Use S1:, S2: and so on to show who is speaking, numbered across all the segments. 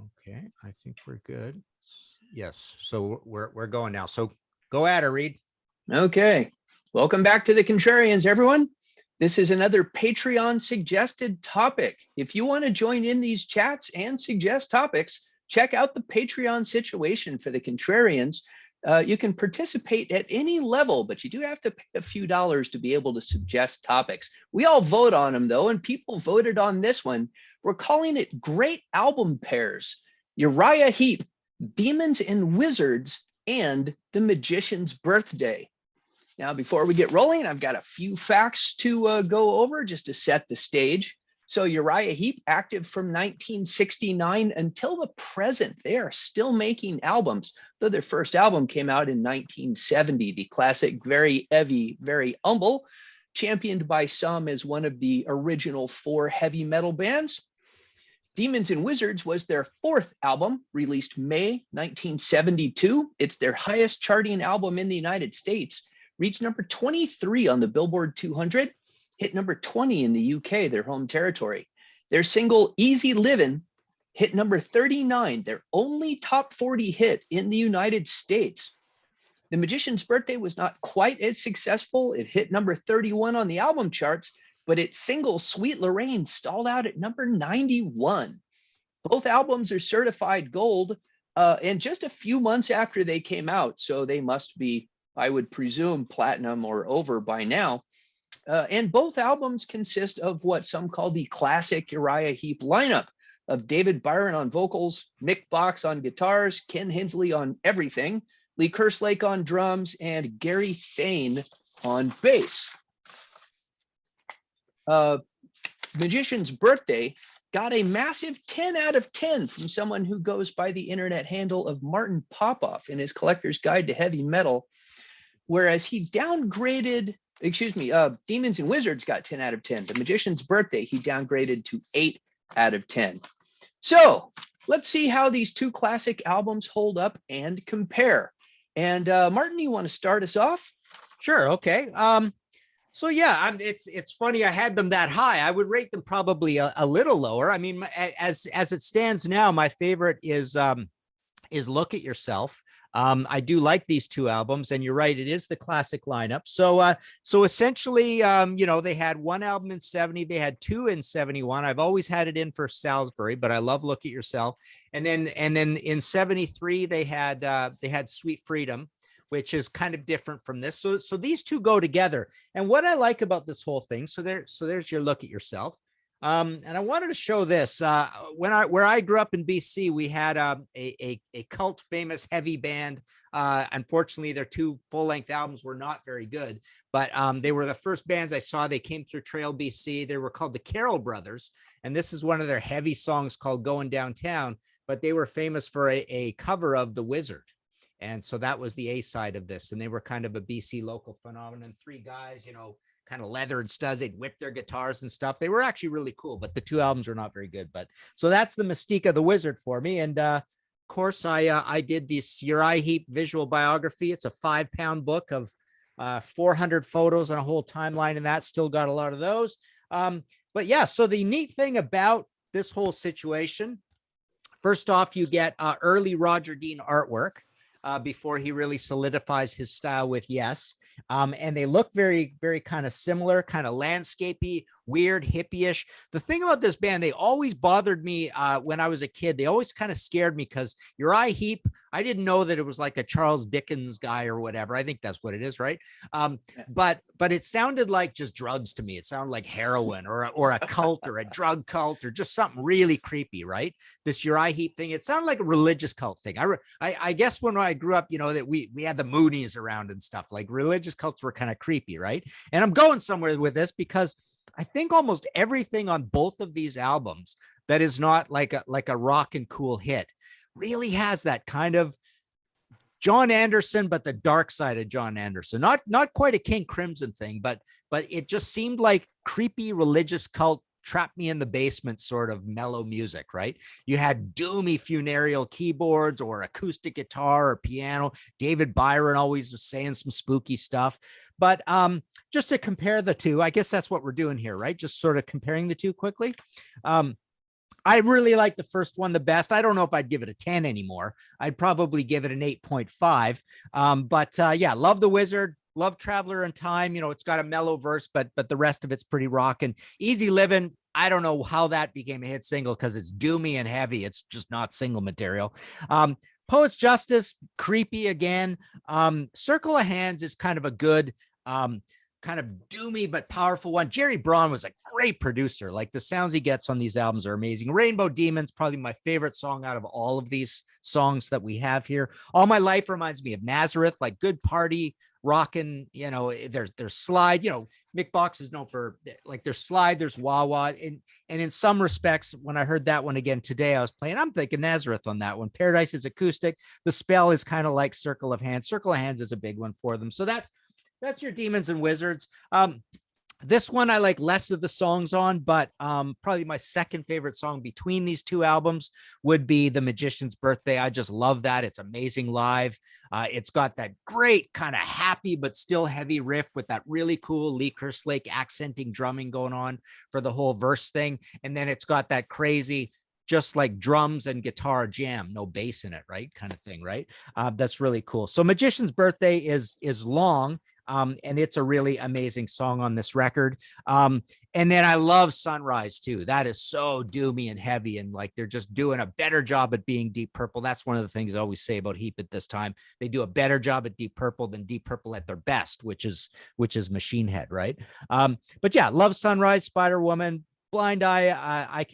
S1: Okay, I think we're good. Yes, so we're going now. So go at her, Reed.
S2: Okay, welcome back to the Contrarians, everyone. This is another Patreon suggested topic. If you want to join in these chats and suggest topics, check out the Patreon situation for the Contrarians. You can participate at any level, but you do have to pay a few dollars to be able to suggest topics. We all vote on them though, and people voted on this one. We're calling it Great Album Pairs: Uriah Heep, Demons and Wizards, and The Magician's Birthday. Now, before we get rolling, I've got a few facts to go over just to set the stage. So Uriah Heep, active from 1969 until the present. They are still making albums, though their first album came out in 1970, the classic Very Heavy, Very Humble, championed by some as one of the original 4 heavy metal bands. Demons and Wizards was their 4th album, released May 1972. It's their highest charting album in the United States. Reached number 23 on the Billboard 200, hit number 20 in the UK, their home territory. Their single Easy Livin' hit number 39, their only top 40 hit in the United States. The Magician's Birthday was not quite as successful. It hit number 31 on the album charts, but its single Sweet Lorraine stalled out at number 91. Both albums are certified gold, and just a few months after they came out, so they must be, I would presume, platinum or over by now. And both albums consist of what some call the classic Uriah Heep lineup of David Byron on vocals, Mick Box on guitars, Ken Hensley on everything, Lee Kerslake on drums, and Gary Thane on bass. Magician's Birthday got a massive 10 out of 10 from someone who goes by the internet handle of Martin Popoff in his Collector's Guide to Heavy Metal, whereas he downgraded, Demons and Wizards got 10 out of 10. The Magician's Birthday, he downgraded to 8 out of 10. So let's see how these two classic albums hold up and compare. And Martin, you want to start us off?
S1: Sure. Okay. So yeah, it's funny. I had them that high. I would rate them probably a little lower. I mean, as it stands now, my favorite is Look at Yourself. I do like these two albums, and you're right, it is the classic lineup. So essentially, they had one album in 70, they had 2 in 71. I've always had it in for Salisbury, but I love Look at Yourself. And then in 73, they had Sweet Freedom, which is kind of different from this. So these two go together. And what I like about this whole thing, so there's your Look at Yourself. And I wanted to show this. Where I grew up in BC, we had a cult famous heavy band. Unfortunately, their 2 full-length albums were not very good, but they were the first bands I saw. They came through Trail BC. They were called the Carroll Brothers, and this is one of their heavy songs called Going Downtown, but they were famous for a cover of The Wizard. And so that was the A side of this. And they were kind of a BC local phenomenon. 3 guys, kind of leather and studs. They'd whip their guitars and stuff. They were actually really cool, but the 2 albums were not very good. But so that's the mystique of The Wizard for me. And of course, I did this Uriah Heep visual biography. It's a 5-pound book of 400 photos and a whole timeline, and that still got a lot of those. But yeah, so the neat thing about this whole situation, first off, you get early Roger Dean artwork before he really solidifies his style with Yes. And they look very, very kind of similar, kind of landscapey, weird, hippie-ish. The thing about this band, they always bothered me when I was a kid. They always kind of scared me because Uriah Heep, I didn't know that it was like a Charles Dickens guy or whatever. I think that's what it is, right? But it sounded like just drugs to me. It sounded like heroin or a cult or a drug cult or just something really creepy, right? This Uriah Heep thing, it sounded like a religious cult thing. I guess when I grew up, that we had the Moonies around and stuff, like religious cults were kind of creepy, right? And I'm going somewhere with this because I think almost everything on both of these albums that is not like a rock and cool hit really has that kind of John Anderson, but the dark side of John Anderson. Not quite a King Crimson thing, but it just seemed like creepy religious cult, trap me in the basement sort of mellow music, right? You had doomy funereal keyboards or acoustic guitar or piano. David Byron always was saying some spooky stuff. But just to compare the two, I guess that's what we're doing here, right? Just sort of comparing the two quickly. I really like the first one the best. I don't know if I'd give it a 10 anymore. I'd probably give it an 8.5. But yeah, love The Wizard. Love Traveler in Time. You know, it's got a mellow verse, but the rest of it's pretty rockin'. Easy Living. I don't know how that became a hit single because it's doomy and heavy. It's just not single material. Poet's Justice, creepy again. Circle of Hands is kind of a good, kind of doomy but powerful one. Jerry Braun was a great producer. Like the sounds he gets on these albums are amazing. Rainbow Demons, probably my favorite song out of all of these songs that we have here. All My Life reminds me of Nazareth, like good party rocking. You know, there's Slide. You know, Mick Box is known for like there's Slide, there's Wah Wah, and in some respects, when I heard that one again today, I was playing. I'm thinking Nazareth on that one. Paradise is acoustic. The Spell is kind of like Circle of Hands. Circle of Hands is a big one for them. So that's your Demons and Wizards. This one I like less of the songs on, but probably my second favorite song between these two albums would be The Magician's Birthday. I just love that. It's amazing live. It's got that great kind of happy but still heavy riff with that really cool Lee Kerslake accenting drumming going on for the whole verse thing. And then it's got that crazy just like drums and guitar jam, no bass in it, right? Kind of thing, right? That's really cool. So Magician's Birthday is long. And it's a really amazing song on this record. And then I love Sunrise too. That is so doomy and heavy. And like, they're just doing a better job at being Deep Purple. That's one of the things I always say about Heep at this time. They do a better job at Deep Purple than Deep Purple at their best, which is Machine Head. Right. But yeah, love Sunrise, Spider Woman, Blind Eye. I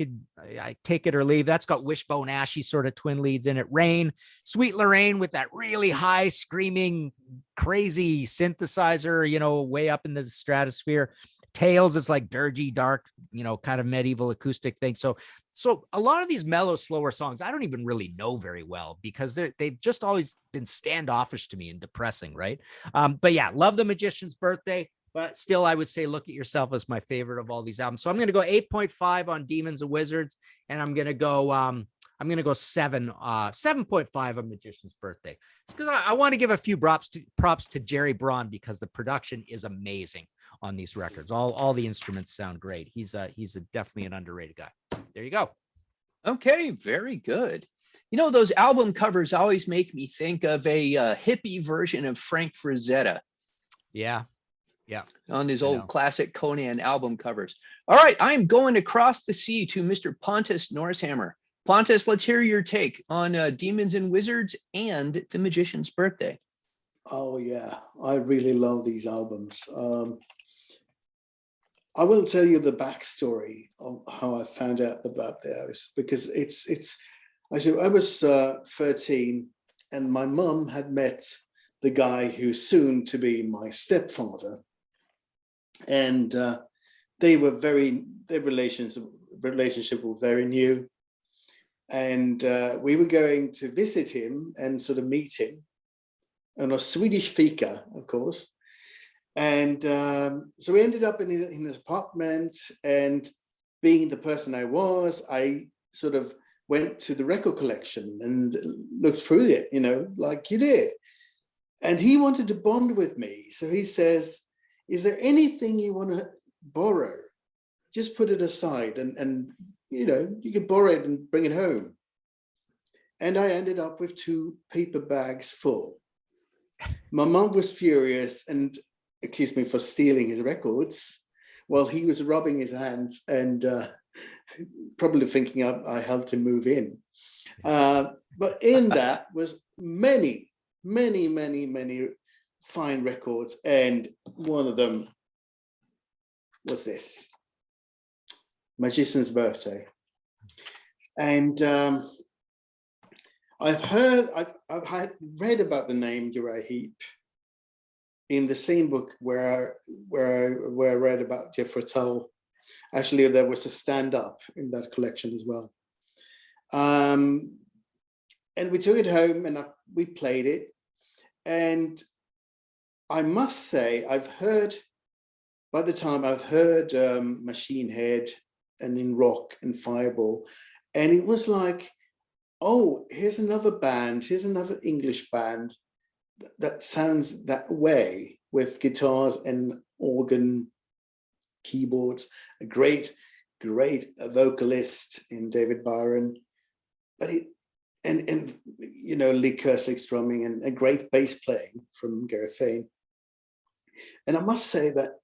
S1: take it or leave. That's got Wishbone Ashy sort of twin leads in it. Rain, Sweet Lorraine with that really high screaming, crazy synthesizer, you know, way up in the stratosphere. Tales is like dirgy, dark, you know, kind of medieval acoustic thing. So a lot of these mellow, slower songs, I don't even really know very well because they've just always been standoffish to me and depressing. Right. But yeah, love The Magician's Birthday. But still, I would say Look at Yourself as my favorite of all these albums. So I'm going to go 8.5 on Demons and Wizards, and I'm going to go 7.5 on Magician's Birthday. Because I want to give a few props to Jerry Braun because the production is amazing on these records. All the instruments sound great. He's definitely an underrated guy. There you go.
S2: Okay, very good. You know, those album covers always make me think of a hippie version of Frank Frazetta.
S1: Yeah.
S2: On his old classic Conan album covers. All right, I'm going across the sea to Mr. Pontus Norrishammer. Pontus, let's hear your take on Demons and Wizards and The Magician's Birthday.
S3: Oh yeah, I really love these albums. I will tell you the backstory of how I found out about those because it's. Actually, I was 13, and my mum had met the guy who's soon to be my stepfather. And their relationship was very new. And we were going to visit him and sort of meet him on a Swedish fika, of course. And so we ended up in his apartment, and being the person I was, I sort of went to the record collection and looked through it, you know, like you did. And he wanted to bond with me. So he says, is there anything you want to borrow? Just put it aside and you know, you can borrow it and bring it home. And I ended up with 2 paper bags full. My mum was furious and accused me for stealing his records while he was rubbing his hands and probably thinking I helped him move in. But in that was many fine records, and one of them was this Magician's Birthday. And I've read about the name Uriah Heep in the same book where I read about Jethro Tull. Actually, there was a stand-up in that collection as well. And we took it home and we played it. And I must say, by the time I've heard Machine Head and In Rock and Fireball, and it was like, oh, here's another band, here's another English band that sounds that way with guitars and organ, keyboards, a great great vocalist in David Byron, but you know, Lee Kersley's drumming and a great bass playing from Gareth Fane. And I must say that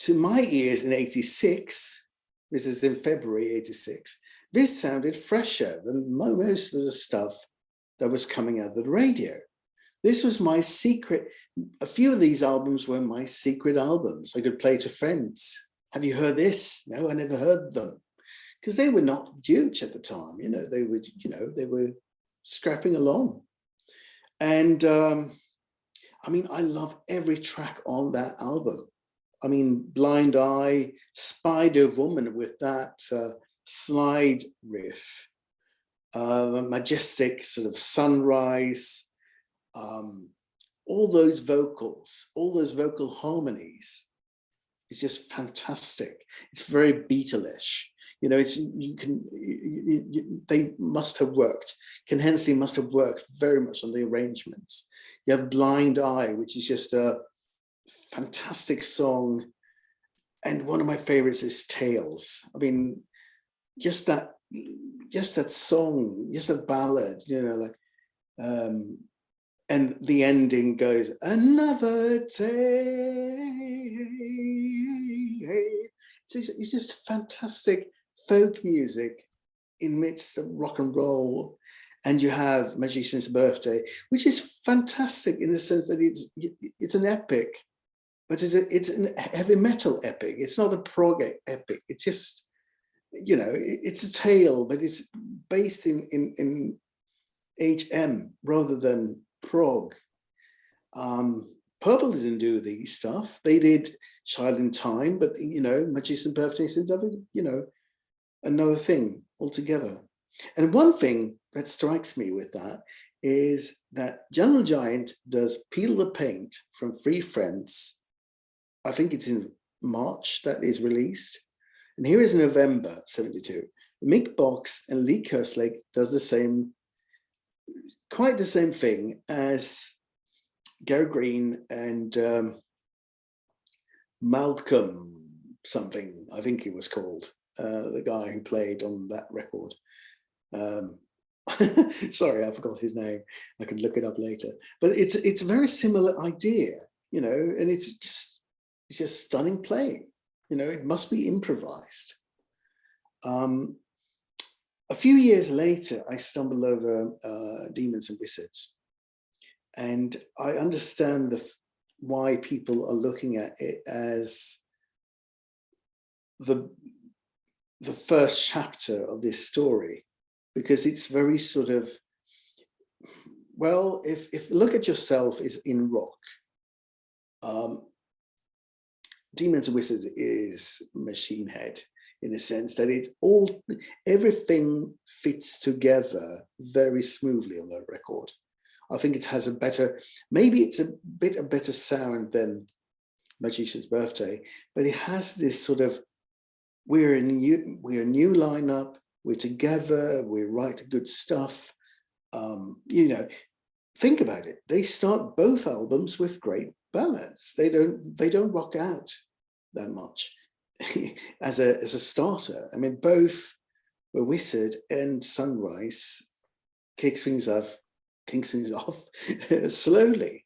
S3: to my ears in '86, this is in February '86, this sounded fresher than most of the stuff that was coming out of the radio. This was my secret. A few of these albums were my secret albums. I could play to friends. Have you heard this? No, I never heard them. Because they were not huge at the time. You know, they were scrapping along. And I mean, I love every track on that album. I mean, Blind Eye, Spider Woman with that slide riff, majestic sort of sunrise, all those vocals, all those vocal harmonies. It's just fantastic. It's very Beatles-ish. You know, they must have worked. Ken Hensley must have worked very much on the arrangements. You have Blind Eye, which is just a fantastic song. And one of my favorites is Tales. I mean, just that song, just a ballad, you know, like, and the ending goes, another day. It's just fantastic folk music in midst of rock and roll. And you have Magician's Birthday, which is fantastic in the sense that it's an epic, but it's a heavy metal epic. It's not a prog epic. It's just, you know, it's a tale, but it's based in HM rather than prog. Purple didn't do these stuff. They did Child in Time, but, you know, Magician's Birthday is, you know, another thing altogether. And one thing that strikes me with that is that Gentle Giant does Peel the Paint from Free Friends. I think it's in March that is released. And here is November '72. Mick Box and Lee Kerslake does the same, quite the same thing as Gary Green and Malcolm something, I think he was called, the guy who played on that record. Sorry, I forgot his name. I can look it up later. But it's a very similar idea, you know, and it's just stunning playing. You know, it must be improvised. A few years later, I stumbled over Demons and Wizards, and I understand why people are looking at it as the first chapter of this story, because it's very sort of, well, if Look at Yourself is in rock, Demons and Wizards is Machine Head, in the sense that everything fits together very smoothly on that record. I think it has maybe it's a better sound than Magician's Birthday, but it has this sort of, we're a new lineup, we're together, we write good stuff. You know, think about it. They start both albums with great ballads. They don't rock out that much as a starter. I mean, both were Wizard and Sunrise kicks things off slowly,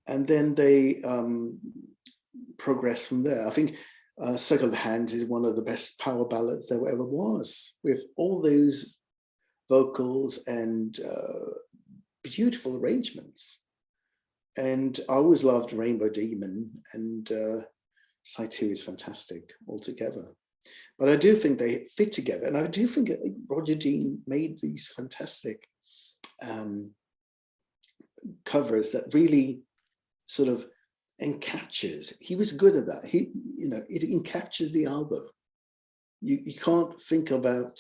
S3: and then they progress from there. I think Circle of the Hands is one of the best power ballads there ever was, with all those vocals and beautiful arrangements. And I always loved Rainbow Demon, and Side 2 is fantastic altogether. But I do think they fit together, and I do think Roger Dean made these fantastic covers that really sort of encaptures. He was good at that. It encaptures the album. You can't think about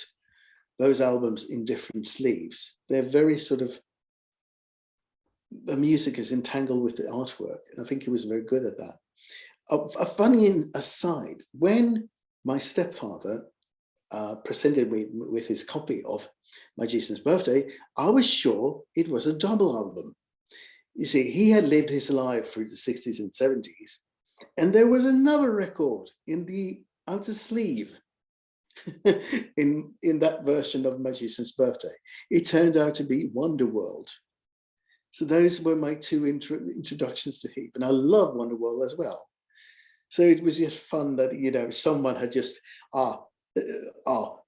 S3: those albums in different sleeves. They're very sort of, the music is entangled with the artwork, and I think he was very good at that. A funny aside, when my stepfather presented me with his copy of Magician's Birthday, I was sure it was a double album. You see, he had lived his life through the 60s and 70s, and there was another record in the outer sleeve in that version of Magician's Birthday. It turned out to be Wonderworld. So those were my two introductions to Heep, and I love Wonderworld as well. So it was just fun that, you know, someone had just,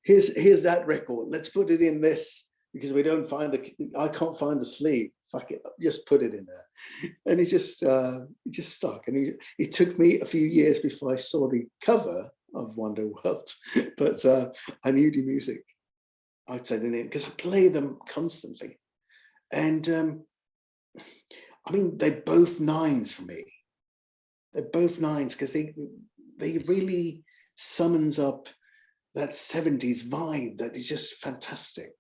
S3: here's that record, let's put it in this, because we don't find I can't find the sleeve. Fuck it, just put it in there. And it just stuck. And it took me a few years before I saw the cover of Wonderworld, but I knew the music outside in it because I play them constantly. And I mean, they're both nines for me. They're both nines because they really summons up that 70s vibe that is just fantastic.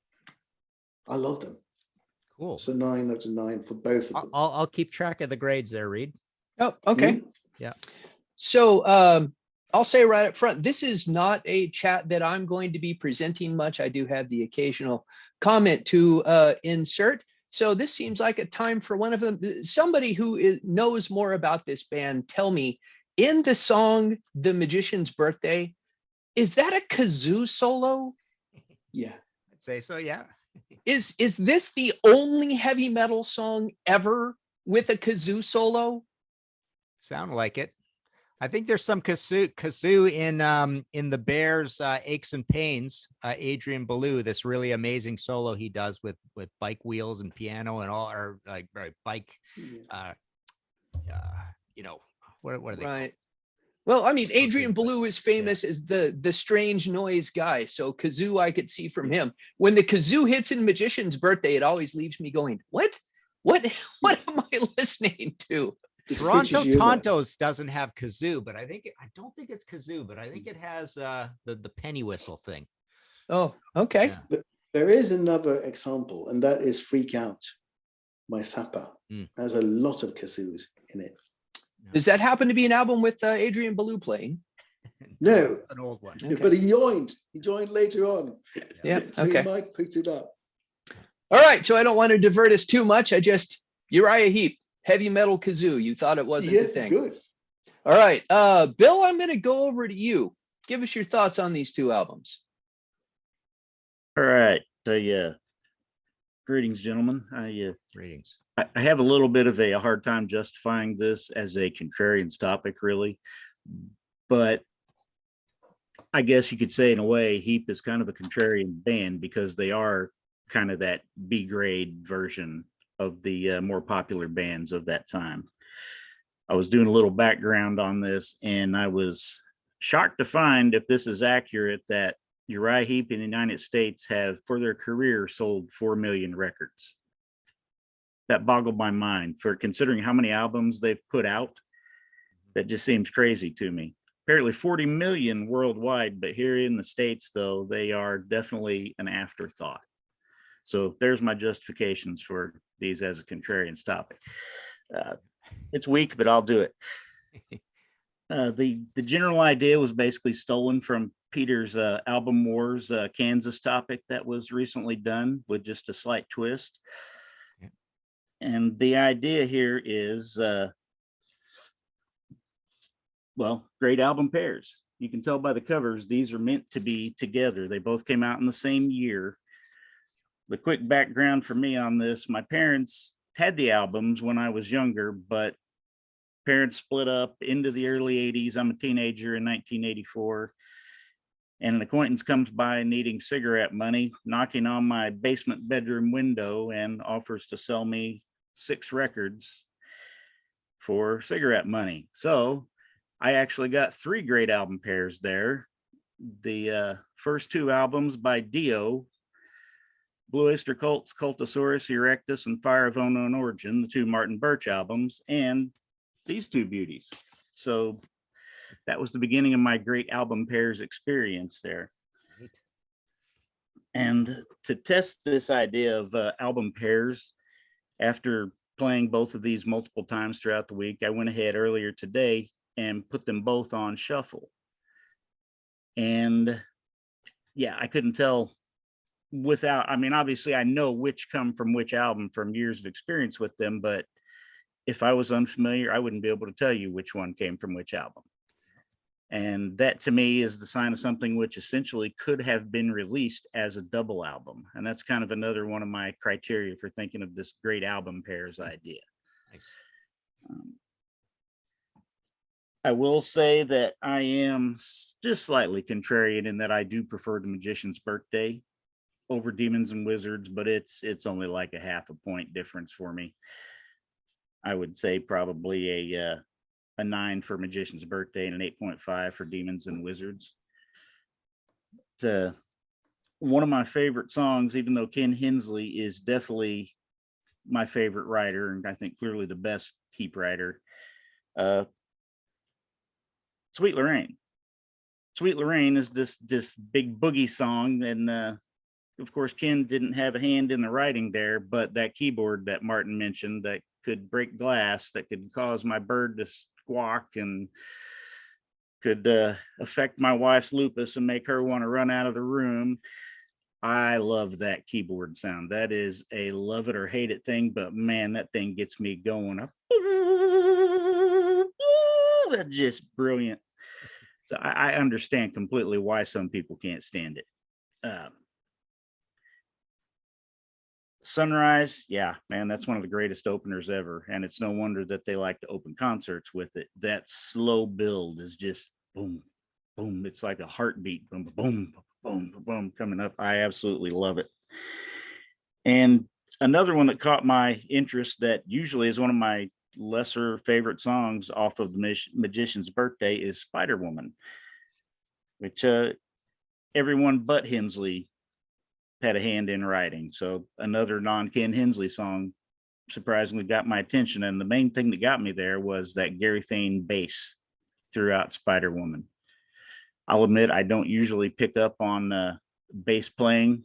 S3: I love them.
S1: Cool.
S3: So 9 out of 9 for both of them.
S1: I'll keep track of the grades there, Reed.
S2: Oh, okay.
S3: Mm.
S1: Yeah.
S2: So I'll say right up front, this is not a chat that I'm going to be presenting much. I do have the occasional comment to insert. So this seems like a time for one of them. Somebody who knows more about this band, tell me, in the song "The Magician's Birthday," is that a kazoo solo?
S3: Yeah.
S1: I'd say so, yeah.
S2: Is this the only heavy metal song ever with a kazoo solo?
S1: Sound like it. I think there's some kazoo in the Bears Aches and Pains, Adrian Belew, this really amazing solo he does with bike wheels and piano and all, or like bike you know, what are they
S2: Right.
S1: called?
S2: Well, I mean, Adrian
S1: But,
S2: Belew is famous as the strange noise guy. So kazoo, I could see from him. When the kazoo hits in Magician's Birthday, it always leaves me going, what am I listening to?
S1: Toronto Tontos doesn't have kazoo, but I don't think it's kazoo, but I think it has the penny whistle thing.
S2: Oh, okay.
S1: Yeah.
S3: There is another example, and that is Freak Out by Zappa. There's a lot of kazoos in it.
S2: Does that happen to be an album with Adrian Belew playing?
S3: No,
S1: It's an old one.
S2: Okay.
S3: but he joined later on.
S2: Yeah,
S3: So
S2: okay.
S3: he might pick it up.
S2: All right, so I don't want to divert us too much. Uriah Heep, heavy metal kazoo. You thought it wasn't the thing.
S3: Good.
S2: All right, Bill, I'm going to go over to you. Give us your thoughts on these two albums.
S4: All right. Greetings, gentlemen.
S1: Greetings.
S4: I have a little bit of a hard time justifying this as a contrarians topic, really. But I guess you could say, in a way, Heap is kind of a contrarian band because they are kind of that B-grade version of the more popular bands of that time. I was doing a little background on this, and I was shocked to find, if this is accurate, that Uriah Heep in the United States have, for their career, sold 4 million records. That boggled my mind, for considering how many albums they've put out. That just seems crazy to me. Apparently 40 million worldwide, but here in the States, though, they are definitely an afterthought. So there's my justifications for these as a contrarians topic. It's weak, but I'll do it. The general idea was basically stolen from Peter's Album Wars Kansas topic that was recently done, with just a slight twist. And the idea here is, well, great album pairs. You can tell by the covers, these are meant to be together. They both came out in the same year. The quick background for me on this, my parents had the albums when I was younger, but parents split up into the early 80s. I'm a teenager in 1984. And an acquaintance comes by needing cigarette money, knocking on my basement bedroom window, and offers to sell me 6 records for cigarette money. So I actually got 3 great album pairs there. The first 2 albums by Dio, Blue Oyster Cult's Cultosaurus Erectus and Fire of Unknown Origin, the 2 Martin Birch albums, and these 2 beauties. So that was the beginning of my great album pairs experience there. And to test this idea of album pairs, after playing both of these multiple times throughout the week, I went ahead earlier today and put them both on shuffle. And yeah, I couldn't tell without, I mean, obviously I know which come from which album from years of experience with them, but if I was unfamiliar, I wouldn't be able to tell you which one came from which album. And that to me is the sign of something which essentially could have been released as a double album. And that's kind of another one of my criteria for thinking of this great album pairs idea.
S1: Nice.
S4: I will say that I am just slightly contrarian in that I do prefer The Magician's Birthday over Demons and Wizards, but it's only like a half a point difference for me. I would say probably a 9 for Magician's Birthday and an 8.5 for Demons and Wizards. It's one of my favorite songs, even though Ken Hensley is definitely my favorite writer, and I think clearly the best Heap writer. Sweet Lorraine. Sweet Lorraine is this big boogie song, and of course Ken didn't have a hand in the writing there, but that keyboard that Martin mentioned that could break glass, that could cause my bird to squawk and could affect my wife's lupus and make her want to run out of the room. I love that keyboard sound. That is a love it or hate it thing, but man, that thing gets me going. That's just brilliant. So I understand completely why some people can't stand it. Sunrise, yeah, man, that's one of the greatest openers ever. And it's no wonder that they like to open concerts with it. That slow build is just boom, boom. It's like a heartbeat, boom, boom, boom, boom, coming up. I absolutely love it. And another one that caught my interest that usually is one of my lesser favorite songs off of The Magician's Birthday is Spider Woman, which everyone but Hensley had a hand in writing. So another non-Ken Hensley song surprisingly got my attention. And the main thing that got me there was that Gary Thane bass throughout Spider Woman. I'll admit I don't usually pick up on bass playing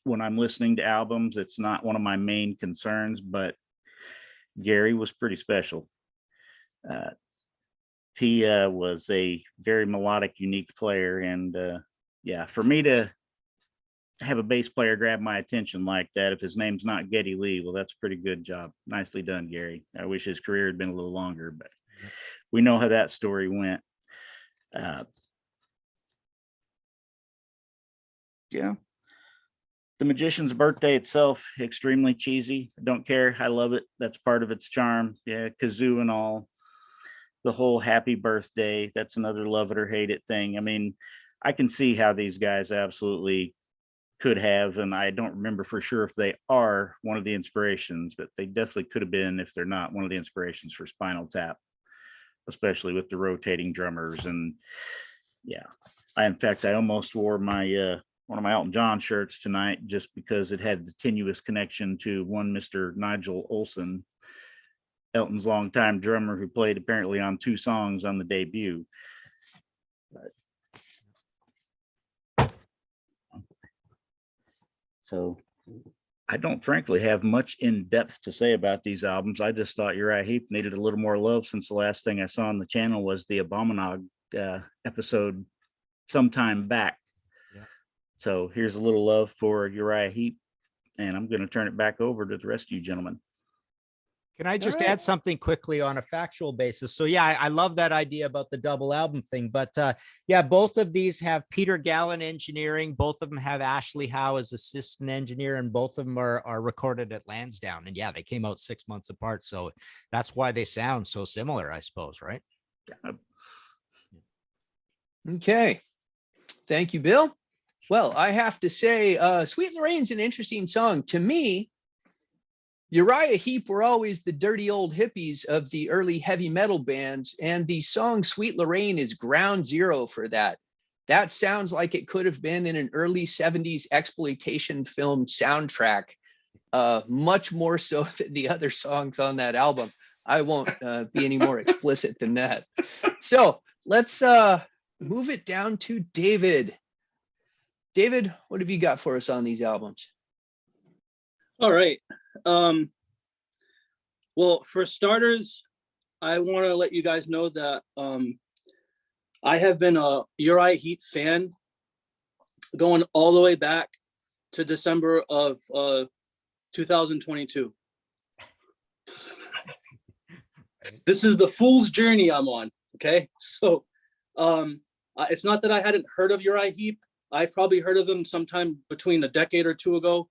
S4: when I'm listening to albums. It's not one of my main concerns, but Gary was pretty special. He was a very melodic, unique player. And yeah, for me to have a bass player grab my attention like that, if his name's not Geddy Lee, well, that's a pretty good job. Nicely done, Gary. I wish his career had been a little longer, but we know how that story went. Yeah. The Magician's Birthday itself, extremely cheesy. I don't care. I love it. That's part of its charm. Yeah, kazoo and all. The whole happy birthday, that's another love it or hate it thing. I mean, I can see how these guys absolutely could have, and I don't remember for sure if they are one of the inspirations, but they definitely could have been, if they're not, one of the inspirations for Spinal Tap, especially with the rotating drummers. And yeah, in fact, I almost wore my one of my Elton John shirts tonight just because it had the tenuous connection to one Mr. Nigel Olsson, Elton's longtime drummer, who played apparently on 2 songs on the debut. So I don't frankly have much in depth to say about these albums. I just thought Uriah Heep needed a little more love, since the last thing I saw on the channel was the Abominog episode sometime back. Yeah. So here's a little love for Uriah Heep, and I'm going to turn it back over to the rest of you gentlemen.
S1: Can I just add something quickly on a factual basis? So yeah, I love that idea about the double album thing, but yeah, both of these have Peter Gallen engineering. Both of them have Ashley Howe as assistant engineer, and both of them are recorded at Lansdowne. And yeah, they came out 6 months apart. So that's why they sound so similar, I suppose, right?
S2: Okay. Thank you, Bill. Well, I have to say, Sweet Lorraine's an interesting song. To me, Uriah Heep were always the dirty old hippies of the early heavy metal bands, and the song Sweet Lorraine is ground zero for that. That sounds like it could have been in an early 70s exploitation film soundtrack, much more so than the other songs on that album. I won't be any more explicit than that. So let's move it down to David. David, what have you got for us on these albums?
S5: All right. Well, for starters, I want to let you guys know that I have been a Uriah Heep fan going all the way back to December of 2022. This is the fool's journey I'm on. Okay, so It's not that I hadn't heard of Uriah Heep. I probably heard of them sometime between a decade or two ago.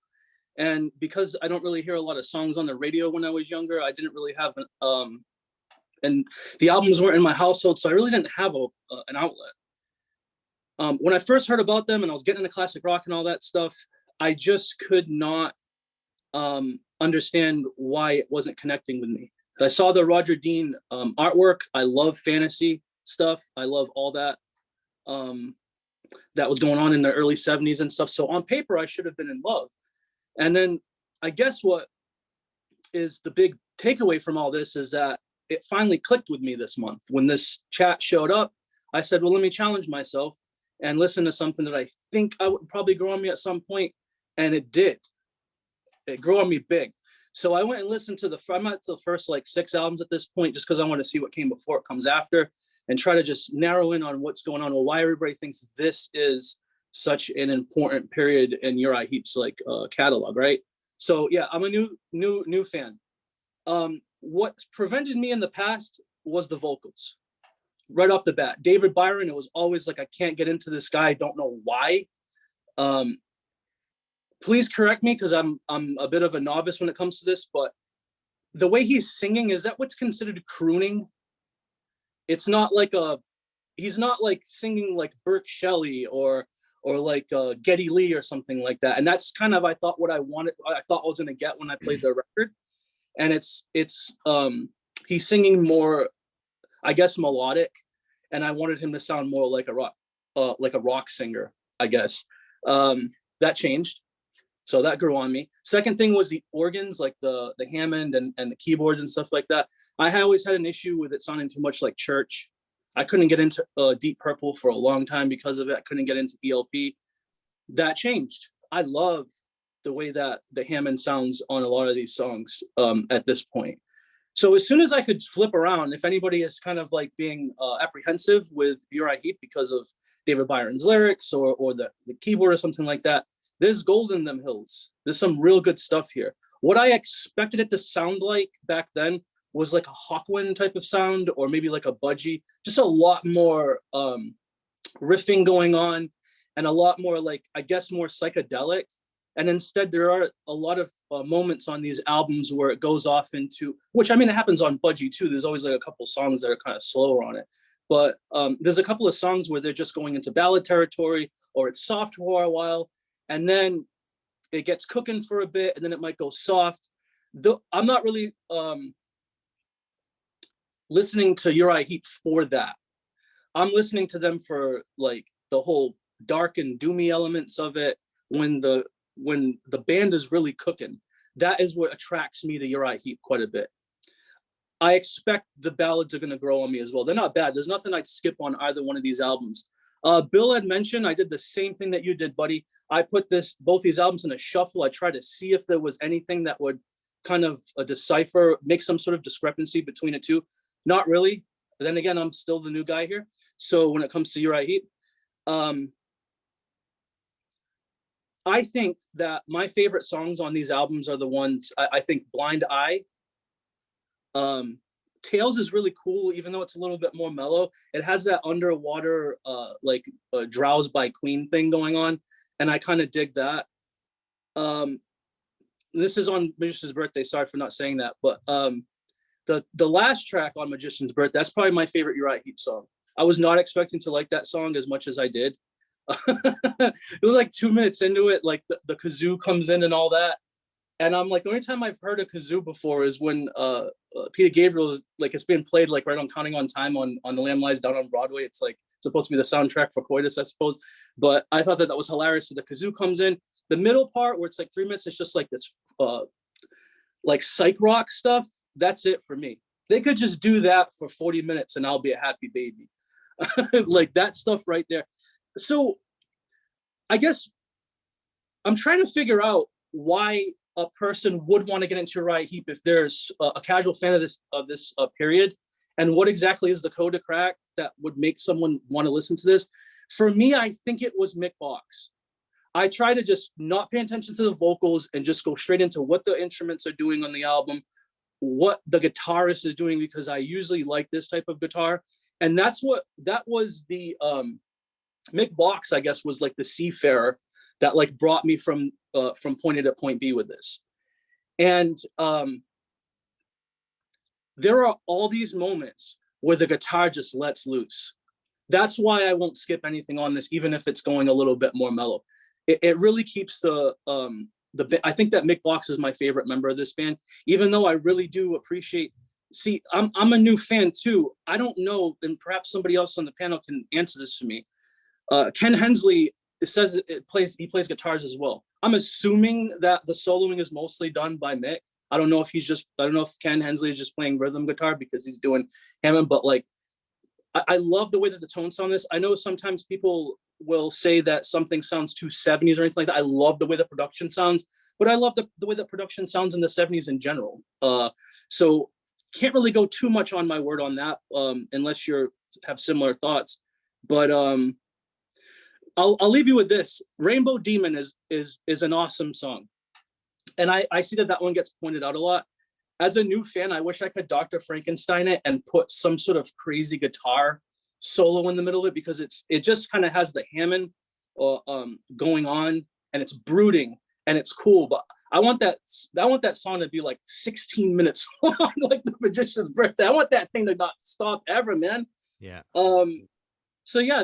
S5: And because I don't really hear a lot of songs on the radio when I was younger, I didn't really have and the albums weren't in my household, so I really didn't have an outlet. When I first heard about them and I was getting into classic rock and all that stuff, I just could not understand why it wasn't connecting with me. I saw the Roger Dean artwork. I love fantasy stuff. I love all that that was going on in the early 70s and stuff. So on paper, I should have been in love. And then I guess what is the big takeaway from all this is that it finally clicked with me this month. When this chat showed up, I said, well, let me challenge myself and listen to something that I think I would probably grow on me at some point. And it did. It grew on me big. So I went and listened to I'm at the first like 6 albums at this point, just because I want to see what came before it comes after and try to just narrow in on what's going on. Well, why everybody thinks this is such an important period in Uriah Heep's like catalog, right? So yeah, I'm a new fan. What prevented me in the past was the vocals. Right off the bat, David Byron, it was always like, I can't get into this guy. I don't know why. Please correct me, because I'm a bit of a novice when it comes to this, but the way he's singing, is that what's considered crooning? It's not like he's not like singing like Burke Shelley or like Geddy Lee or something like that. And that's kind of, I thought I thought I was gonna get when I played the record. And it's he's singing more, I guess, melodic, and I wanted him to sound more like a rock singer, I guess. That changed. So that grew on me. Second thing was the organs, like the Hammond and the keyboards and stuff like that. I always had an issue with it sounding too much like Church. I couldn't get into Deep Purple for a long time because of it. I couldn't get into ELP. That changed. I love the way that the Hammond sounds on a lot of these songs at this point. So as soon as I could flip around, if anybody is kind of like being apprehensive with Uriah Heep because of David Byron's lyrics or the keyboard or something like that, there's gold in them hills. There's some real good stuff here. What I expected it to sound like back then was like a Hawkwind type of sound, or maybe like a Budgie, just a lot more riffing going on and a lot more like, I guess, more psychedelic. And instead there are a lot of moments on these albums where it goes off into, which I mean, it happens on Budgie too. There's always like a couple songs that are kind of slower on it. But there's a couple of songs where they're just going into ballad territory, or it's soft for a while, and then it gets cooking for a bit, and then it might go soft. I'm not really listening to Uriah Heep for that. I'm listening to them for like the whole dark and doomy elements of it. When the band is really cooking, that is what attracts me to Uriah Heep quite a bit. I expect the ballads are going to grow on me as well. They're not bad. There's nothing I'd skip on either one of these albums. Bill had mentioned I did the same thing that you did, buddy. I put both these albums in a shuffle. I tried to see if there was anything that would kind of decipher, make some sort of discrepancy between the two. Not really. But then again, I'm still the new guy here. So when it comes to Uriah Heep, I think that my favorite songs on these albums are the ones, I think Blind Eye. Tales is really cool, even though it's a little bit more mellow. It has that underwater, like Drowse by Queen thing going on. And I kind of dig that. This is on Magician's Birthday. Sorry for not saying that. But the last track on Magician's Birthday, that's probably my favorite Uriah Heep song. I was not expecting to like that song as much as I did. It was like 2 minutes into it, like the kazoo comes in and all that, and I'm like, the only time I've heard a kazoo before is when Peter Gabriel is like, it's being played like right on Counting on Time on The Lamb Lies Down on Broadway. It's like supposed to be the soundtrack for Coitus, I suppose, but I thought that was hilarious. So the kazoo comes in the middle part where it's like 3 minutes, it's just like this like psych rock stuff. That's it for me. They could just do that for 40 minutes and I'll be a happy baby. Like that stuff right there. So I guess I'm trying to figure out why a person would want to get into Uriah Heep if there's a casual fan of this period, and what exactly is the code to crack that would make someone want to listen to this. For me, I think it was Mick Box. I try to just not pay attention to the vocals and just go straight into what the instruments are doing on the album, what the guitarist is doing, because I usually like this type of guitar. And that was the Mick Box, I guess, was like the seafarer that like brought me from point A to point B with this. And there are all these moments where the guitar just lets loose. That's why I won't skip anything on this, even if it's going a little bit more mellow. It really keeps the I think that Mick Box is my favorite member of this band, even though I really do appreciate. See, I'm a new fan too. I don't know, and perhaps somebody else on the panel can answer this for me. Ken Hensley, it says he plays guitars as well. I'm assuming that the soloing is mostly done by Mick. I don't know if Ken Hensley is just playing rhythm guitar because he's doing Hammond, but like, I love the way that the tones sound this. I know sometimes people will say that something sounds too 70s or anything like that. I love the way the production sounds, but I love the way the production sounds in the 70s in general. So can't really go too much on my word on that unless you have similar thoughts. But I'll leave you with this. Rainbow Demon is an awesome song. And I see that one gets pointed out a lot. As a new fan, I wish I could Dr. Frankenstein it and put some sort of crazy guitar solo in the middle of it, because it just kind of has the Hammond going on, and it's brooding and it's cool. But I want that song to be like 16 minutes long, like the Magician's Birthday. I want that thing to not stop ever, man.
S1: Yeah.
S5: So yeah,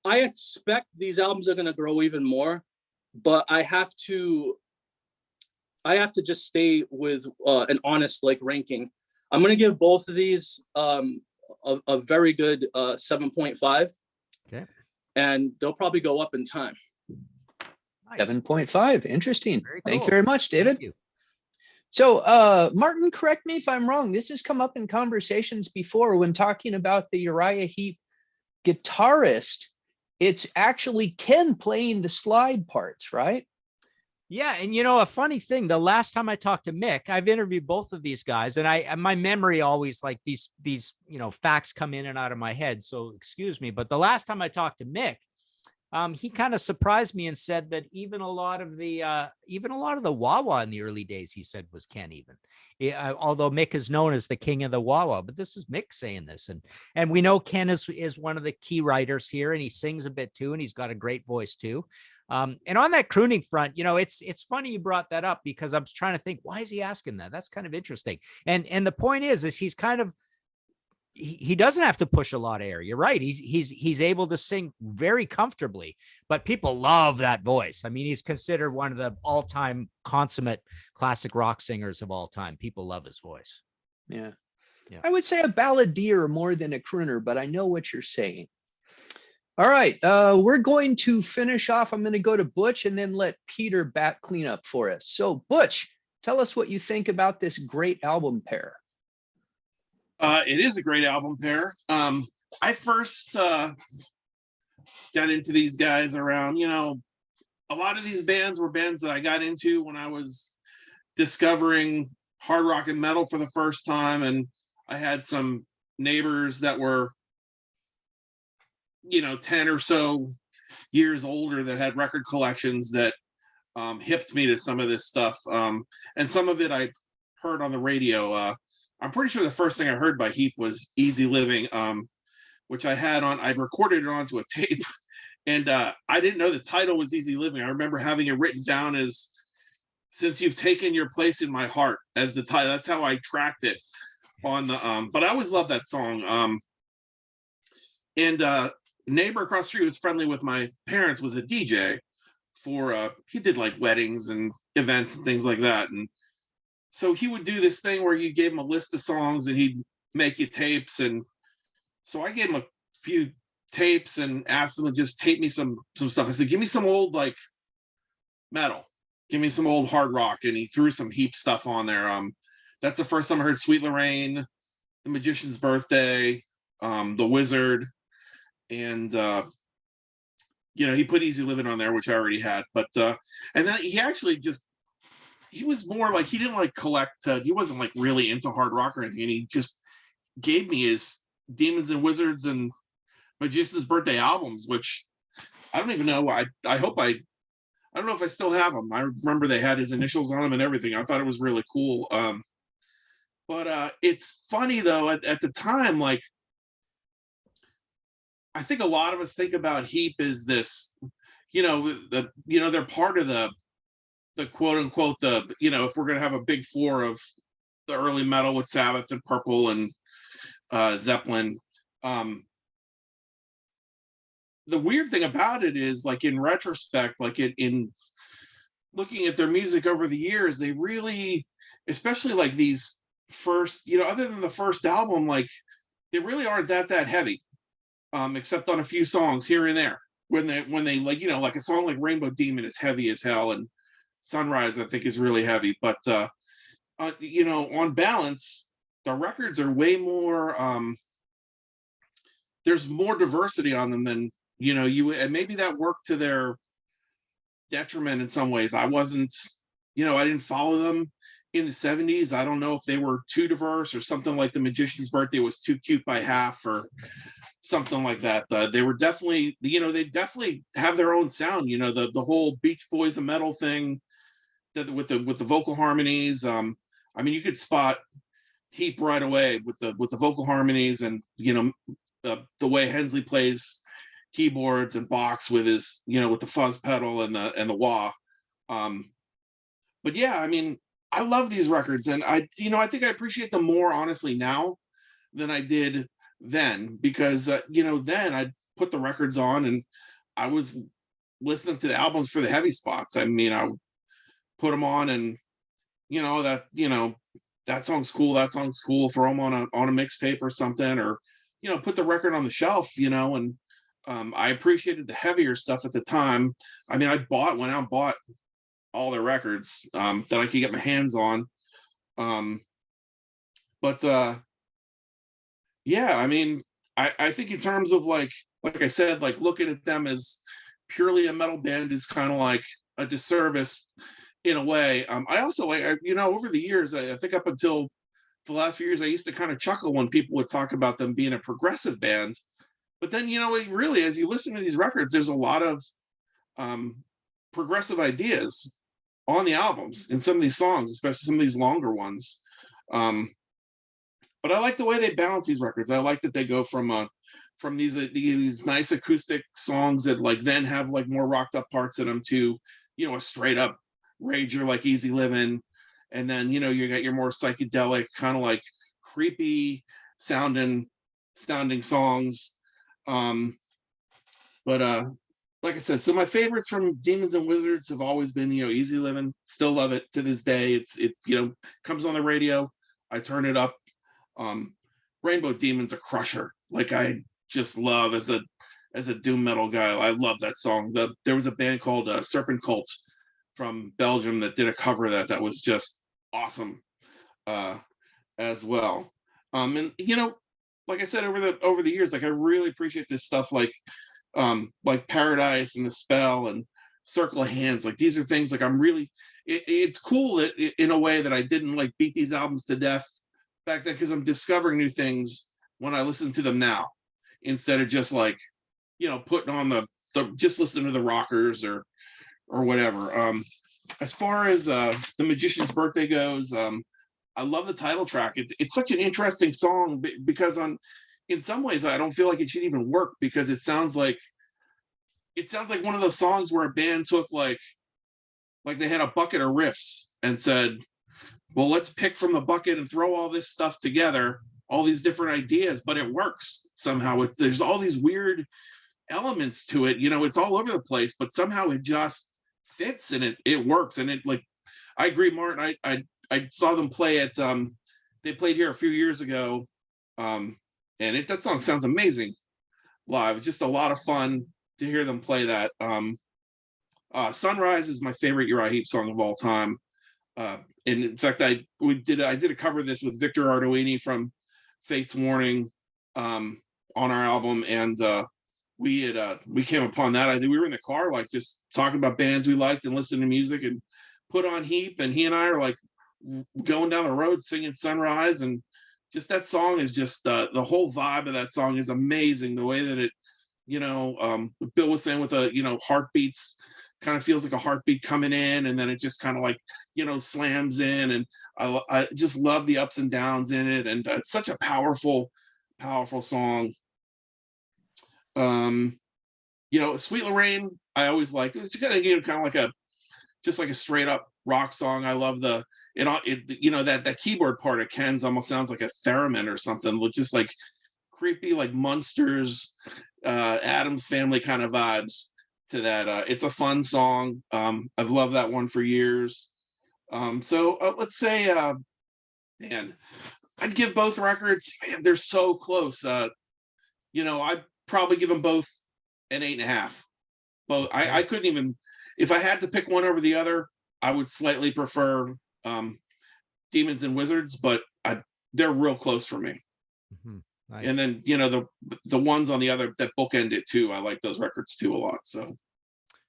S5: I expect these albums are gonna grow even more, but I have to just stay with an honest like ranking. I'm gonna give both of these a very good 7.5.
S1: Okay.
S5: And they'll probably go up in time.
S1: Nice.
S2: 7.5. Interesting.
S1: Very
S2: Thank
S1: cool.
S2: you very much, David.
S1: Thank you.
S2: So Martin, correct me if I'm wrong. This has come up in conversations before when talking about the Uriah Heep guitarist. It's actually Ken playing the slide parts, right?
S1: Yeah, and a funny thing, the last time I talked to Mick, I've interviewed both of these guys, and my memory always, like, these facts come in and out of my head, so excuse me. But the last time I talked to Mick, he kind of surprised me and said that even a lot of the wah-wah in the early days, he said, was Ken even. Although Mick is known as the king of the wah-wah, but this is Mick saying this. And we know Ken is one of the key writers here, and he sings a bit too, and he's got a great voice too. And on that crooning front, it's funny you brought that up, because I was trying to think, why is he asking that? That's kind of interesting. And the point is he's kind of, he doesn't have to push a lot of air. You're right. He's able to sing very comfortably, but people love that voice. I mean, he's considered one of the all-time consummate classic rock singers of all time. People love his voice.
S2: Yeah.
S1: Yeah.
S2: I would say a balladeer more than a crooner, but I know what you're saying. All right, we're going to finish off. I'm going to go to Butch and then let Peter back clean up for us. So Butch, tell us what you think about this great album pair.
S6: It is a great album pair. I first got into these guys around, a lot of these bands were bands that I got into when I was discovering hard rock and metal for the first time. And I had some neighbors that were 10 or so years older that had record collections that hipped me to some of this stuff. And some of it I heard on the radio. I'm pretty sure the first thing I heard by Heep was Easy Living, which I recorded it onto a tape. And I didn't know the title was Easy Living. I remember having it written down as Since You've Taken Your Place in My Heart as the title. That's how I tracked it on the, but I always loved that song. And neighbor across the street was friendly with my parents, was a DJ for he did like weddings and events and things like that. And so he would do this thing where you gave him a list of songs and he'd make you tapes. And so I gave him a few tapes and asked him to just tape me some stuff. I said, give me some old like metal, give me some old hard rock. And he threw some Heep stuff on there. That's the first time I heard Sweet Lorraine, The Magician's Birthday, The Wizard. And he put Easy Living on there, which I already had. But and then he was more like, he didn't like collect, he wasn't like really into hard rock or anything. And he just gave me his Demons and Wizards and Magician's Birthday albums, which I don't even know. I don't know if I still have them. I remember they had his initials on them and everything. I thought it was really cool. But it's funny though, at the time, like I think a lot of us think about Heep as this, they're part of the quote unquote, if we're going to have a big four of the early metal with Sabbath and Purple and Zeppelin. The weird thing about it is, like, in retrospect, like in looking at their music over the years, they really, especially like these first, other than the first album, like they really aren't that heavy, except on a few songs here and there. When they like, like a song like Rainbow Demon is heavy as hell, and Sunrise I think is really heavy, but on balance, the records are way more. There's more diversity on them than and maybe that worked to their detriment in some ways. I wasn't, I didn't follow them in the 70s. I don't know if they were too diverse or something, like The Magician's Birthday was too cute by half or something like that. They were definitely, they definitely have their own sound. The whole Beach Boys and metal thing, that with the vocal harmonies. I mean, you could spot Heep right away with the vocal harmonies, and the way Hensley plays keyboards and Box with his, with the fuzz pedal and the wah. But yeah, I mean, I love these records, and I think I appreciate them more honestly now than I did then, because then I'd put the records on and I was listening to the albums for the heavy spots. I mean, I would put them on, and that song's cool, throw them on a mixtape or something, or put the record on the shelf, and I appreciated the heavier stuff at the time. I mean, I went out and bought all their records that I could get my hands on. But yeah, I mean, I think in terms of like I said, like looking at them as purely a metal band is kind of like a disservice in a way. I also like, over the years, I think up until the last few years, I used to kind of chuckle when people would talk about them being a progressive band. But then, really, as you listen to these records, there's a lot of progressive ideas on the albums in some of these songs, especially some of these longer ones. But I like the way they balance these records. I like that they go from these nice acoustic songs that like then have like more rocked up parts in them to, a straight up rager like Easy Living. And then, you got your more psychedelic, kind of like creepy sounding songs. But like I said, so my favorites from Demons and Wizards have always been, Easy Living. Still love it to this day. It comes on the radio, I turn it up. Rainbow Demon's a crusher. Like, I just love, as a doom metal guy, I love that song. There was a band called Serpent Cult from Belgium that did a cover of that was just awesome as well. And like I said, over the years, like I really appreciate this stuff, like Paradise and The Spell and Circle of Hands. Like, these are things like I'm really, it's cool that in a way that I didn't like beat these albums to death back then, because I'm discovering new things when I listen to them now, instead of just like, putting on the just listening to the rockers or whatever. As far as The Magician's Birthday goes, I love the title track. It's such an interesting song because in some ways I don't feel like it should even work, because it sounds like one of those songs where a band took like they had a bucket of riffs and said, well, let's pick from the bucket and throw all this stuff together, all these different ideas, but it works somehow. There's all these weird elements to it, it's all over the place, but somehow it just fits and it works. And it, like, I agree, Martin. I saw them play at they played here a few years ago, and that song sounds amazing live. It's just a lot of fun to hear them play that. Sunrise is my favorite Uriah Heep song of all time. And in fact, I did a cover of this with Victor Arduini from Fate's Warning on our album, and we came upon that. We were in the car, like, just talking about bands we liked and listening to music, and put on Heep, and he and I are like going down the road singing Sunrise, and just that song is just the whole vibe of that song is amazing. The way that it, Bill was saying with heartbeats, kind of feels like a heartbeat coming in, and then it just kind of like, slams in, and I just love the ups and downs in it, and it's such a powerful song. Sweet Lorraine, I always liked. It's kind of like a straight up rock song. I love that keyboard part of Ken's almost sounds like a theremin or something, with just like creepy, like Munsters, Addams Family kind of vibes to that. It's a fun song. I've loved that one for years. Let's say, man, I'd give both records. Man, they're so close. I'd probably give them both an 8.5. Both. I couldn't even, if I had to pick one over the other, I would slightly prefer Demons and Wizards, but they're real close for me.
S1: Mm-hmm. Nice.
S6: And then the ones on the other that bookend it too, I like those records too a lot. So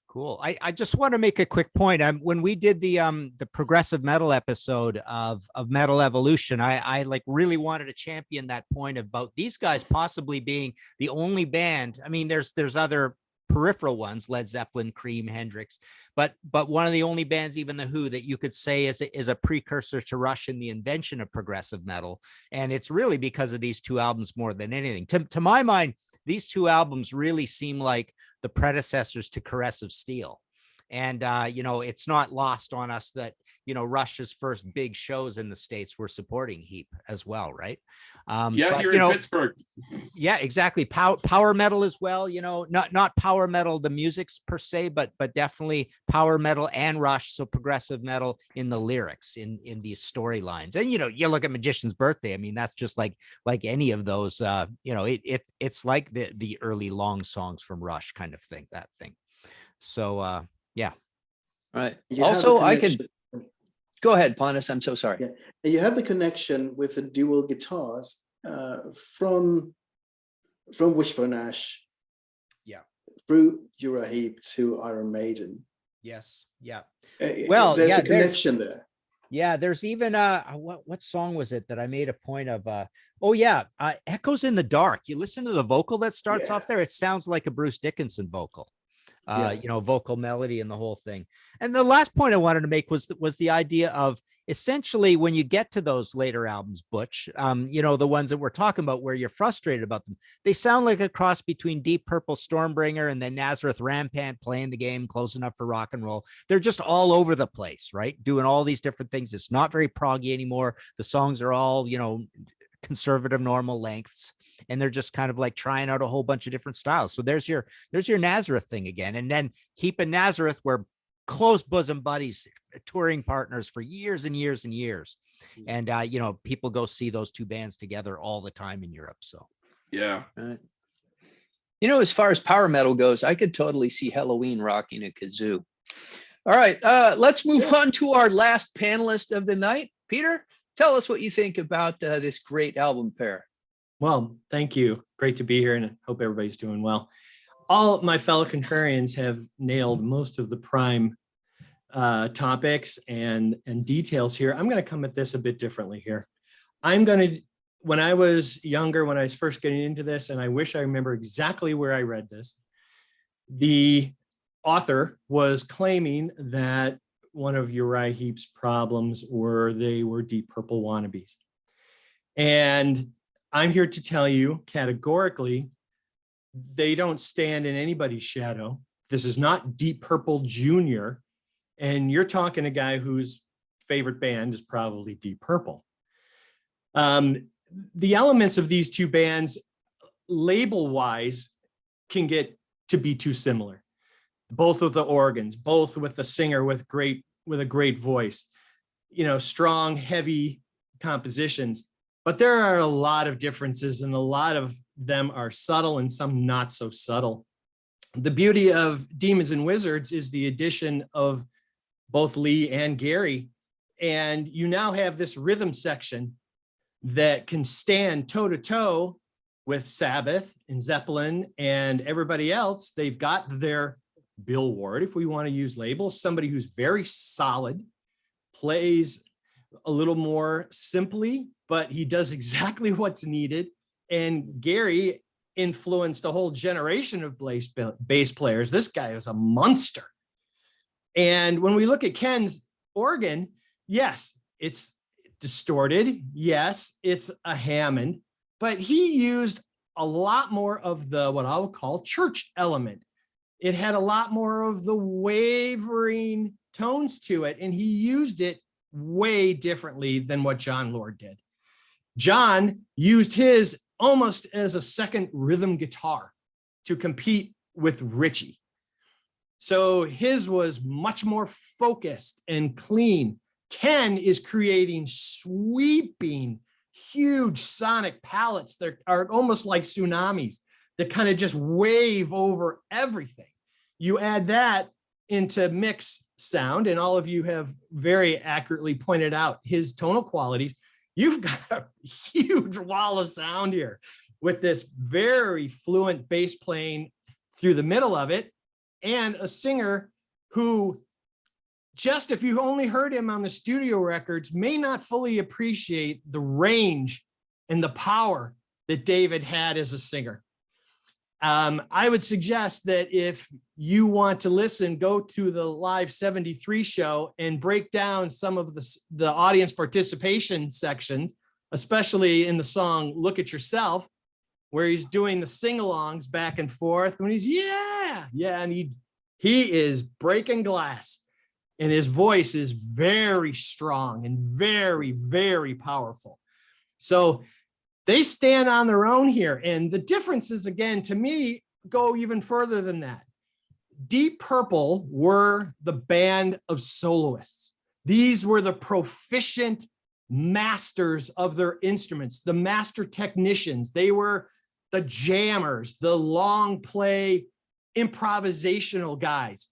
S1: cool. I just want to make a quick point. When we did the progressive metal episode of Metal Evolution, I like really wanted to champion that point about these guys possibly being the only band. I mean, there's other peripheral ones, Led Zeppelin, Cream, Hendrix, but one of the only bands, even the Who, that you could say is a precursor to Rush in the invention of progressive metal. And it's really because of these two albums more than anything. To my mind, these two albums really seem like the predecessors to Caress of Steel. And, it's not lost on us that, Rush's first big shows in the States were supporting Heep as well, right?
S6: Here in Pittsburgh.
S1: Yeah, exactly. Power metal as well, not power metal, the music's per se, but definitely power metal and Rush. So progressive metal in the lyrics, in these storylines. And, you look at Magician's Birthday. I mean, that's just like any of those, it's like the early long songs from Rush kind of thing, that thing. So, yeah.
S2: Right.
S3: You
S2: Also,
S3: have a
S2: I could
S3: connection-
S2: go ahead, Pontus. I'm so sorry.
S3: Yeah. You have the connection with the dual guitars from Wishbone Ash, through Uriah Heep to Iron Maiden.
S1: Yes. Yeah.
S3: Well, there's a connection there.
S1: Yeah, there's even what song was it that I made a point of? Echoes in the Dark. You listen to the vocal that starts off there; it sounds like a Bruce Dickinson vocal. Vocal melody and the whole thing. And the last point I wanted to make was the idea of essentially when you get to those later albums, Butch, the ones that we're talking about where you're frustrated about them, they sound like a cross between Deep Purple, Stormbringer, and then Nazareth Rampant, Playing the Game, Close Enough for Rock and Roll. They're just all over the place, right? Doing all these different things. It's not very proggy anymore. The songs are all, conservative normal lengths, and they're just kind of like trying out a whole bunch of different styles. So there's your Nazareth thing again. And then Heep and Nazareth were close bosom buddies, touring partners for years and years and years. And people go see those two bands together all the time in Europe. So
S6: yeah.
S2: Right. As far as power metal goes, I could totally see Halloween rocking a kazoo. All right, let's move on to our last panelist of the night. Peter, tell us what you think about this great album pair.
S7: Well, thank you. Great to be here, and I hope everybody's doing well. All my fellow contrarians have nailed most of the prime topics and details here. I'm going to come at this a bit differently here. When I was younger, when I was first getting into this, and I wish I remember exactly where I read this, the author was claiming that one of Uriah Heep's problems were they were Deep Purple wannabes. And I'm here to tell you categorically, they don't stand in anybody's shadow. This is not Deep Purple Jr. And you're talking a guy whose favorite band is probably Deep Purple. The elements of these two bands, label-wise, can get to be too similar. Both with the organs, both with the singer with a great voice, strong, heavy compositions. But there are a lot of differences, and a lot of them are subtle and some not so subtle. The beauty of Demons and Wizards is the addition of both Lee and Gary. And you now have this rhythm section that can stand toe to toe with Sabbath and Zeppelin and everybody else. They've got their Bill Ward, if we want to use labels, somebody who's very solid, plays a little more simply, but he does exactly what's needed. And Gary influenced a whole generation of bass players. This guy is a monster. And when we look at Ken's organ, yes, it's distorted. Yes, it's a Hammond, but he used a lot more of the, what I'll call church element. It had a lot more of the wavering tones to it, and he used it way differently than what John Lord did. John used his almost as a second rhythm guitar to compete with Ritchie. So his was much more focused and clean. Ken is creating sweeping, huge sonic palettes that are almost like tsunamis that kind of just wave over everything. You add that into mix sound, and all of you have very accurately pointed out his tonal qualities. You've got a huge wall of sound here with this very fluent bass playing through the middle of it, and a singer who, just if you only heard him on the studio records, may not fully appreciate the range and the power that David had as a singer. I would suggest that if you want to listen, go to the Live 73 show and break down some of the audience participation sections, especially in the song Look at Yourself, where he's doing the sing-alongs back and forth when he's, yeah, and he is breaking glass, and his voice is very strong and very, very powerful. So they stand on their own here. And the differences, again, to me, go even further than that. Deep Purple were the band of soloists. These were the proficient masters of their instruments, the master technicians. They were the jammers, the long play improvisational guys.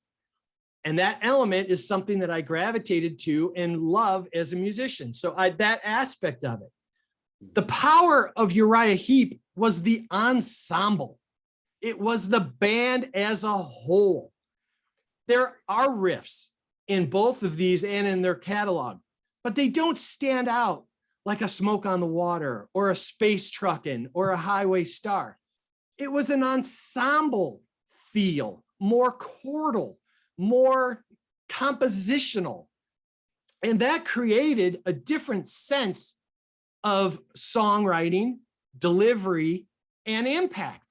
S7: And that element is something that I gravitated to and love as a musician. So that aspect of it. The power of Uriah Heep was the ensemble. It was the band as a whole. There are riffs in both of these and in their catalog, but they don't stand out like a Smoke on the Water or a Space Truckin' or a Highway Star. It was an ensemble feel, more chordal, more compositional. And that created a different sense of songwriting, delivery, and impact.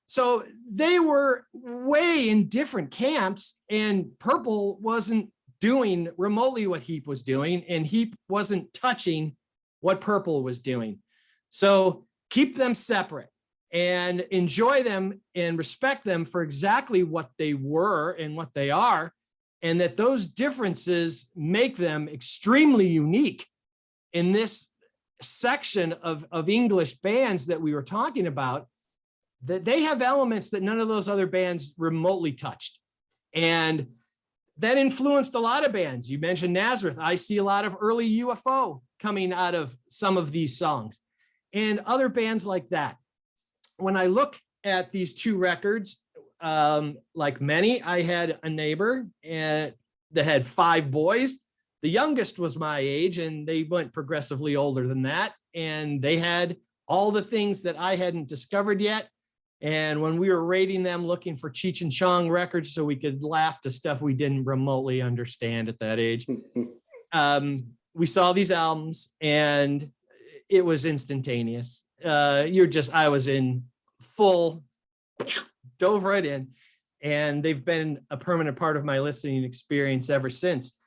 S7: So they were way in different camps, and Purple wasn't doing remotely what Heep was doing, and Heep wasn't touching what Purple was doing. So keep them separate and enjoy them and respect them for exactly what they were and what they are, and that those differences make them extremely unique in this section of English bands that we were talking about, that they have elements that none of those other bands remotely touched. And that influenced a lot of bands. You mentioned Nazareth. I see a lot of early UFO coming out of some of these songs and other bands like that. When I look at these two records, like many, I had a neighbor that had 5 boys. The youngest was my age, and they went progressively older than that. And they had all the things that I hadn't discovered yet. And when we were rating them, looking for Cheech and Chong records so we could laugh to stuff we didn't remotely understand at that age, we saw these albums, and it was instantaneous. I was in full, dove right in, and they've been a permanent part of my listening experience ever since.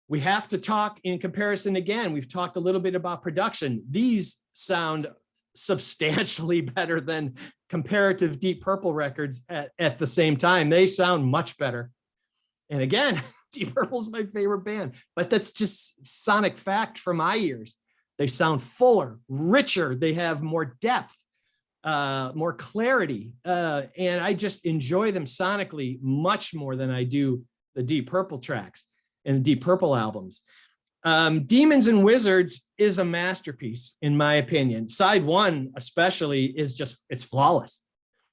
S7: We have to talk in comparison again. We've talked a little bit about production. These sound substantially better than comparative Deep Purple records at the same time. They sound much better. And again, Deep Purple's my favorite band, but that's just sonic fact from my ears. They sound fuller, richer. They have more depth, more clarity. And I just enjoy them sonically much more than I do the Deep Purple tracks and the Deep Purple albums. Demons and Wizards is a masterpiece, in my opinion. Side 1 especially is just, it's flawless.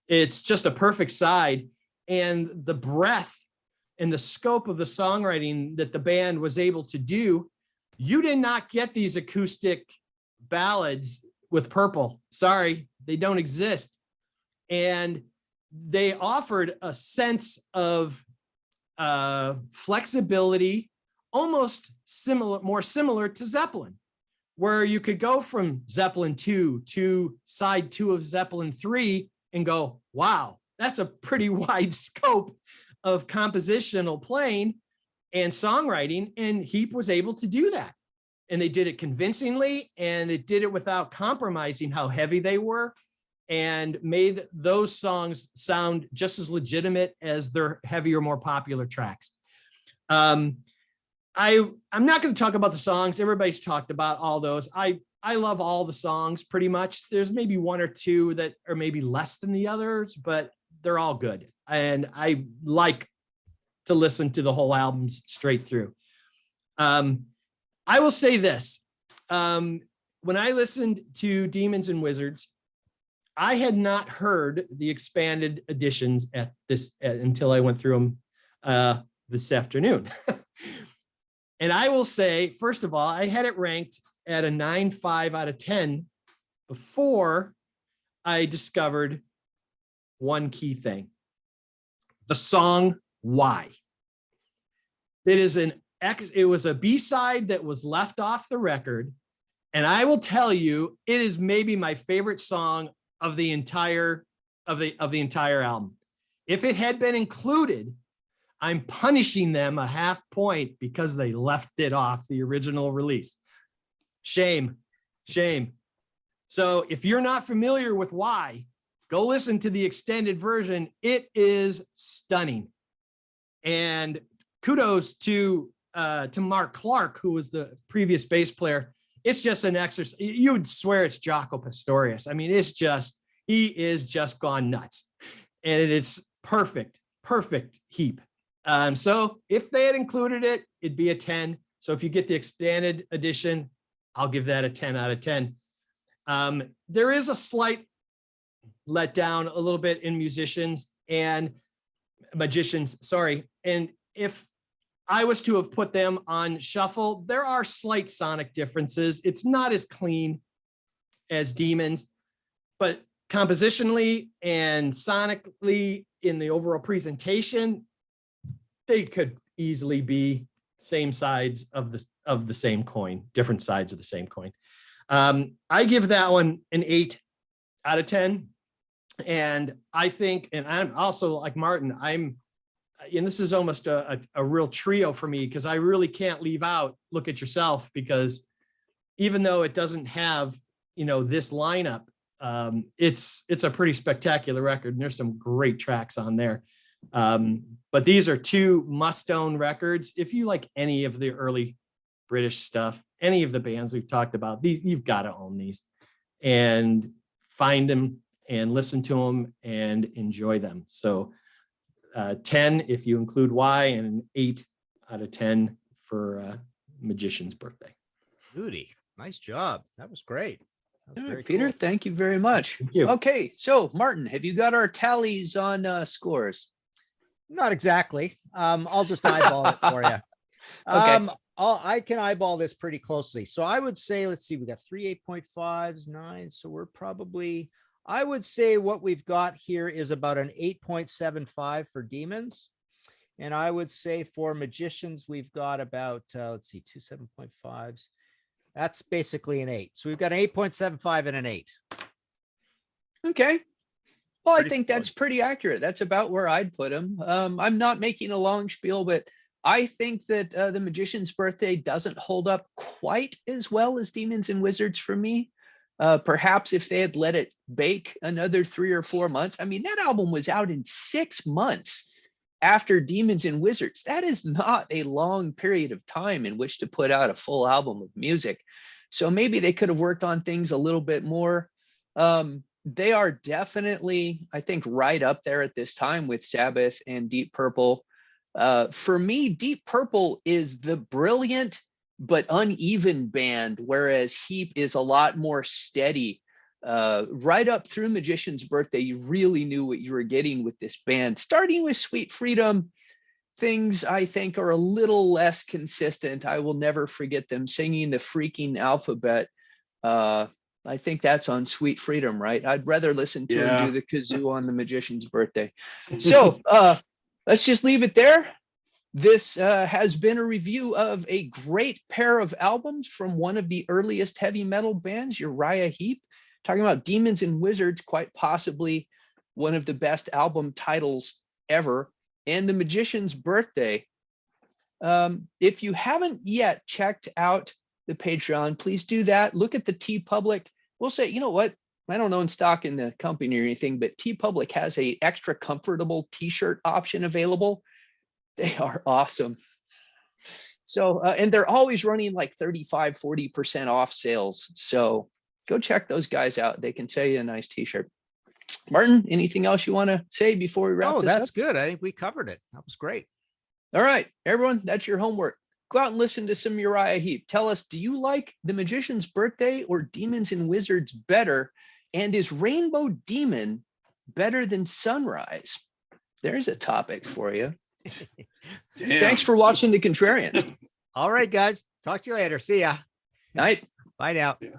S7: It's just a perfect side. And the breadth and the scope of the songwriting that the band was able to do, you did not get these acoustic ballads with Purple. Sorry, they don't exist. And they offered a sense of flexibility, almost similar, more similar to Zeppelin, where you could go from Zeppelin 2 to side 2 of Zeppelin 3 and go, wow, that's a pretty wide scope of compositional playing and songwriting. And Heep was able to do that. And they did it convincingly, and it did it without compromising how heavy they were, and made those songs sound just as legitimate as their heavier, more popular tracks. I'm not going to talk about the songs. Everybody's talked about all those. I love all the songs pretty much. There's maybe one or two that are maybe less than the others, but they're all good. And I like to listen to the whole albums straight through. I will say this. When I listened to Demons and Wizards, I had not heard the expanded editions until I went through them this afternoon. And I will say, first of all, I had it ranked at a 9.5 out of 10 before I discovered one key thing. The song Why. It was a B-side that was left off the record. And I will tell you, it is maybe my favorite song of the entire album. If it had been included, I'm punishing them a half point because they left it off the original release. Shame. So if you're not familiar with Why, go listen to the extended version. It is stunning. And kudos to Mark Clark, who was the previous bass player. It's just an exercise. You would swear it's Jaco Pastorius. I mean, he is just gone nuts. And it's perfect Heep. So if they had included it, it'd be a 10. So if you get the expanded edition, I'll give that a 10 out of 10. There is a slight letdown a little bit in magicians, sorry. And if I was to have put them on shuffle, there are slight sonic differences. It's not as clean as Demons, but compositionally and sonically in the overall presentation, they could easily be same sides of the same coin, different sides of the same coin. I give that one an 8 out of 10. And I think, and I'm also like Martin, and this is almost a real trio for me, because I really can't leave out Look at Yourself, because even though it doesn't have, this lineup, it's a pretty spectacular record, and there's some great tracks on there. But these are two must-own records. If you like any of the early British stuff, any of the bands we've talked about, you've got to own these and find them and listen to them and enjoy them. So 10 if you include Why, and an 8 out of 10 for Magician's Birthday.
S1: Beauty. Nice job. That was great. That was very
S2: Peter,
S1: cool.
S2: thank you very much.
S7: Thank you.
S2: Okay, so Martin, have you got our tallies on scores?
S1: Not exactly. I'll just eyeball it for you.
S2: Okay.
S1: I can eyeball this pretty closely. So I would say, let's see, we got 3 8.5s, 9. So we're probably, I would say what we've got here is about an 8.75 for Demons. And I would say for Magicians, we've got about, let's see, 2 7.5s. That's basically an 8. So we've got an 8.75 and an 8.
S2: Okay. Well, I
S4: Pretty
S2: think
S4: solid.
S2: that's pretty accurate. That's about where I'd put them. I'm not making a long spiel, but I think that The Magician's Birthday doesn't hold up quite as well as Demons and Wizards for me. Perhaps if they had let it bake another 3 or 4 months. I mean, that album was out in 6 months after Demons and Wizards. That is not a long period of time in which to put out a full album of music. So maybe they could have worked on things a little bit more. They are definitely, I think, right up there at this time with Sabbath and Deep Purple. For me, Deep Purple is the brilliant but uneven band, whereas Heep is a lot more steady. Right up through Magician's Birthday, you really knew what you were getting with this band. Starting with Sweet Freedom, things I think are a little less consistent. I will never forget them singing the freaking alphabet. I think that's on Sweet Freedom, right? I'd rather listen to him do the kazoo on The Magician's Birthday. So let's just leave it there. This has been a review of a great pair of albums from one of the earliest heavy metal bands, Uriah Heep, talking about Demons and Wizards, quite possibly one of the best album titles ever, and The Magician's Birthday. If you haven't yet checked out the Patreon, please do that. Look at the TeePublic. We'll say, you know what? I don't own stock in the company or anything, but TeePublic has a extra comfortable t-shirt option available. They are awesome. So, and they're always running like 35, 40% off sales. So go check those guys out. They can sell you a nice t-shirt. Martin, anything else you want to say before we wrap
S1: Oh,
S2: this up?
S1: that's good. I think we covered it. That was great.
S2: All right, everyone, that's your homework. Go out and listen to some Uriah Heep. Tell us, do you like The Magician's Birthday or Demons and Wizards better? And is Rainbow Demon better than Sunrise? There's a topic for you.
S6: Damn.
S2: Thanks for watching The Contrarians.
S1: All right, guys. Talk to you later. See ya.
S2: Night.
S1: Bye now.
S6: Yeah.